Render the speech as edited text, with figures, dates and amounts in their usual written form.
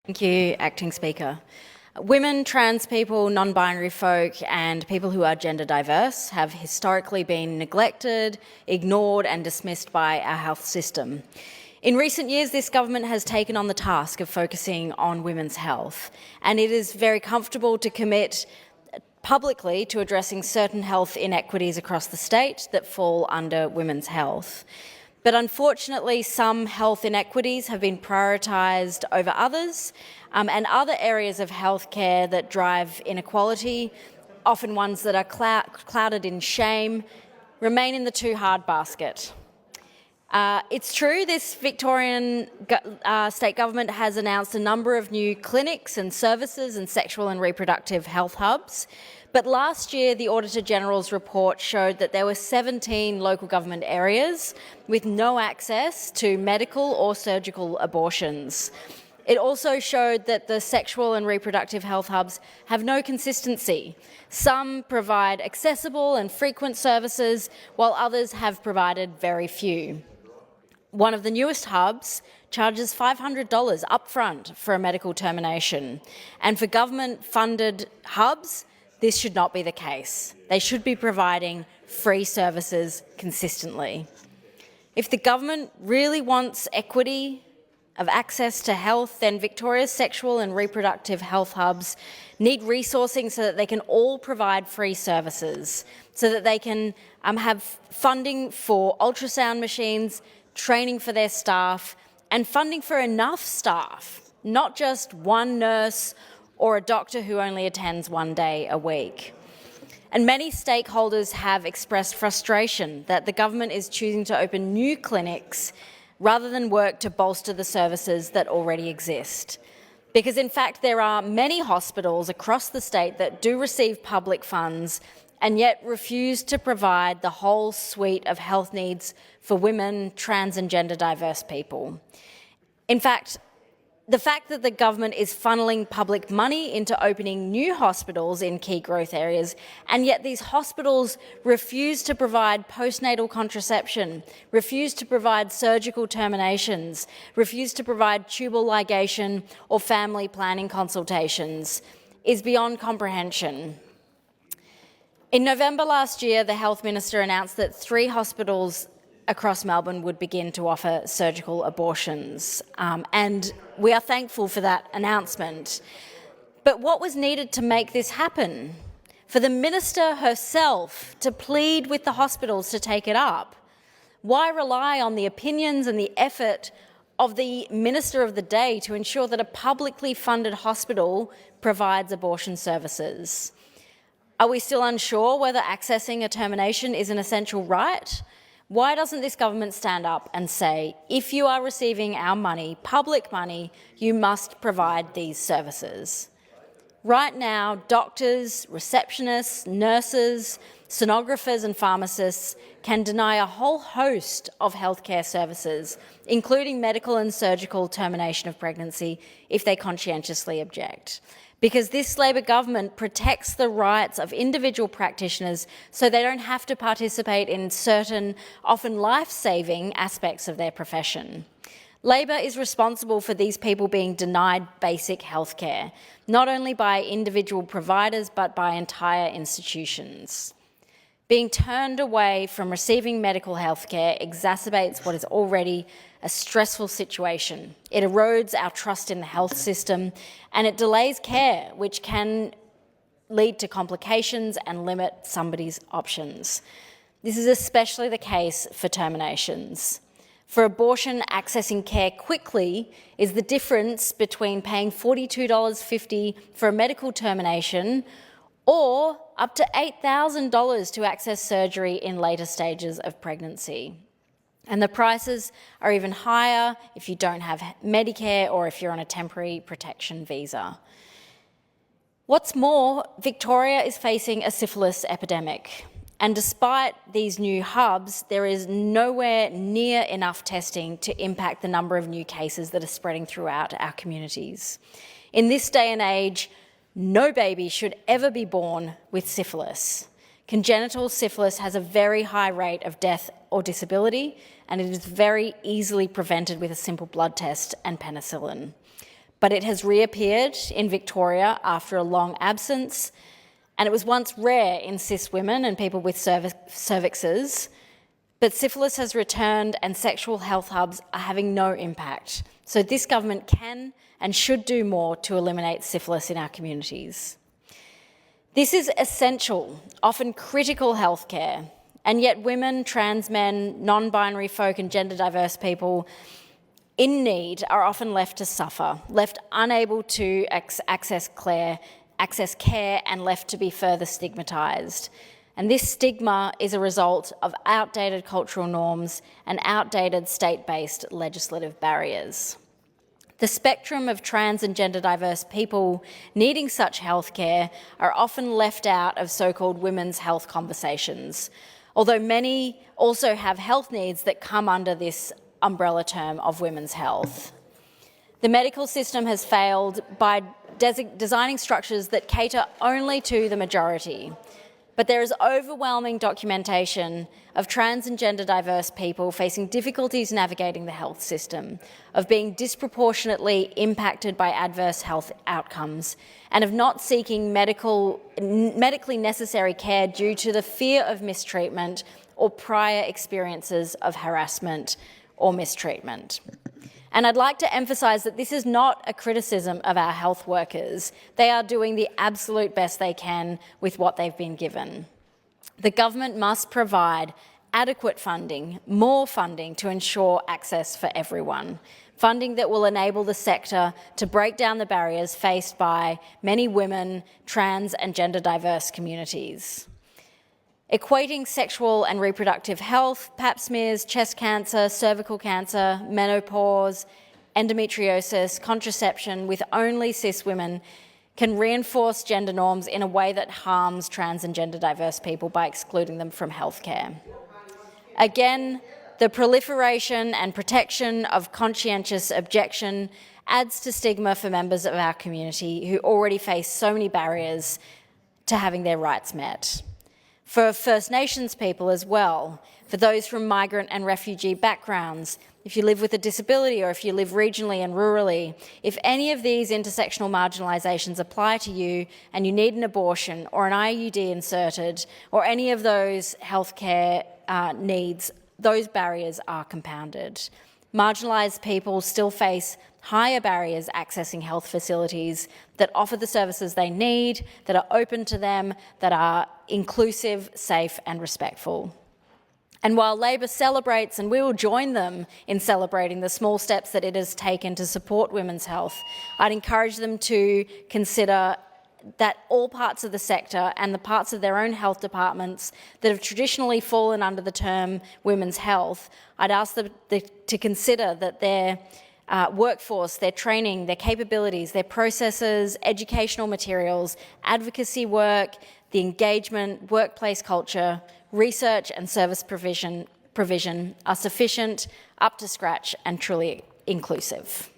Thank you, Acting Speaker. Women, trans people, non-binary folk and people who are gender diverse have historically been neglected, ignored and dismissed by our health system. In recent years, this government has taken on the task of focusing on women's health, and it is very comfortable to commit publicly to addressing certain health inequities across the state that fall under women's health. But unfortunately, some health inequities have been prioritised over others, and other areas of healthcare that drive inequality, often ones that are clouded in shame, remain in the too hard basket. It's true this Victorian state government has announced a number of new clinics and services and sexual and reproductive health hubs, but last year the Auditor-General's report showed that there were 17 local government areas with no access to medical or surgical abortions. It also showed that the sexual and reproductive health hubs have no consistency. Some provide accessible and frequent services, while others have provided very few. One of the newest hubs charges $500 upfront for a medical termination, and for government-funded hubs, this should not be the case. They should be providing free services consistently. If the government really wants equity of access to health, then Victoria's sexual and reproductive health hubs need resourcing so that they can all provide free services, so that they can have funding for ultrasound machines, training for their staff, and funding for enough staff, not just one nurse or a doctor who only attends one day a week. And many stakeholders have expressed frustration that the government is choosing to open new clinics rather than work to bolster the services that already exist. Because in fact, there are many hospitals across the state that do receive public funds and yet refuse to provide the whole suite of health needs for women, trans and gender diverse people. In fact, the fact that the government is funneling public money into opening new hospitals in key growth areas, and yet these hospitals refuse to provide postnatal contraception, refuse to provide surgical terminations, refuse to provide tubal ligation or family planning consultations, is beyond comprehension. In November last year, the Health Minister announced that 3 hospitals across Melbourne would begin to offer surgical abortions, and we are thankful for that announcement. But what was needed to make this happen? For the Minister herself to plead with the hospitals to take it up? Why rely on the opinions and the effort of the Minister of the day to ensure that a publicly funded hospital provides abortion services? Are we still unsure whether accessing a termination is an essential right? Why doesn't this government stand up and say, if you are receiving our money, public money, you must provide these services? Right now, doctors, receptionists, nurses, sonographers and pharmacists can deny a whole host of healthcare services, including medical and surgical termination of pregnancy, if they conscientiously object. Because this Labor government protects the rights of individual practitioners so they don't have to participate in certain, often life-saving aspects of their profession. Labor is responsible for these people being denied basic health care, not only by individual providers but by entire institutions. Being turned away from receiving medical health care exacerbates what is already a stressful situation. It erodes our trust in the health system and it delays care, which can lead to complications and limit somebody's options. This is especially the case for terminations. For abortion, accessing care quickly is the difference between paying $42.50 for a medical termination or up to $8,000 to access surgery in later stages of pregnancy. And the prices are even higher if you don't have Medicare or if you're on a temporary protection visa. What's more, Victoria is facing a syphilis epidemic. And despite these new hubs, there is nowhere near enough testing to impact the number of new cases that are spreading throughout our communities. In this day and age, no baby should ever be born with syphilis. Congenital syphilis has a very high rate of death or disability, and it is very easily prevented with a simple blood test and penicillin. but it has reappeared in Victoria after a long absence, and it was once rare in cis women and people with cervixes, but syphilis has returned and sexual health hubs are having no impact. So this government can and should do more to eliminate syphilis in our communities. This is essential, often critical healthcare, and yet women, trans men, non-binary folk and gender diverse people in need are often left to suffer, left unable to access care and left to be further stigmatised. And this stigma is a result of outdated cultural norms and outdated state-based legislative barriers. The spectrum of trans and gender diverse people needing such healthcare are often left out of so-called women's health conversations, although many also have health needs that come under this umbrella term of women's health. The medical system has failed by designing structures that cater only to the majority. But there is overwhelming documentation of trans and gender diverse people facing difficulties navigating the health system, of being disproportionately impacted by adverse health outcomes, and of not seeking medically necessary care due to the fear of mistreatment or prior experiences of harassment or mistreatment. And I'd like to emphasise that this is not a criticism of our health workers. They are doing the absolute best they can with what they've been given. The government must provide adequate funding, more funding to ensure access for everyone, funding that will enable the sector to break down the barriers faced by many women, trans and gender diverse communities. Equating sexual and reproductive health, pap smears, chest cancer, cervical cancer, menopause, endometriosis, contraception with only cis women can reinforce gender norms in a way that harms trans and gender diverse people by excluding them from healthcare. Again, the proliferation and protection of conscientious objection adds to stigma for members of our community who already face so many barriers to having their rights met. For First Nations people as well, for those from migrant and refugee backgrounds, if you live with a disability or if you live regionally and rurally, if any of these intersectional marginalisations apply to you and you need an abortion or an IUD inserted or any of those healthcare needs, those barriers are compounded. Marginalised people still face higher barriers accessing health facilities that offer the services they need, that are open to them, that are inclusive, safe and respectful. And while Labor celebrates, and we will join them in celebrating the small steps that it has taken to support women's health, I'd encourage them to consider that all parts of the sector and the parts of their own health departments that have traditionally fallen under the term women's health, I'd ask them to consider that their workforce, their training, their capabilities, their processes, educational materials, advocacy work, the engagement, workplace culture, research and service provision are sufficient, up to scratch and truly inclusive.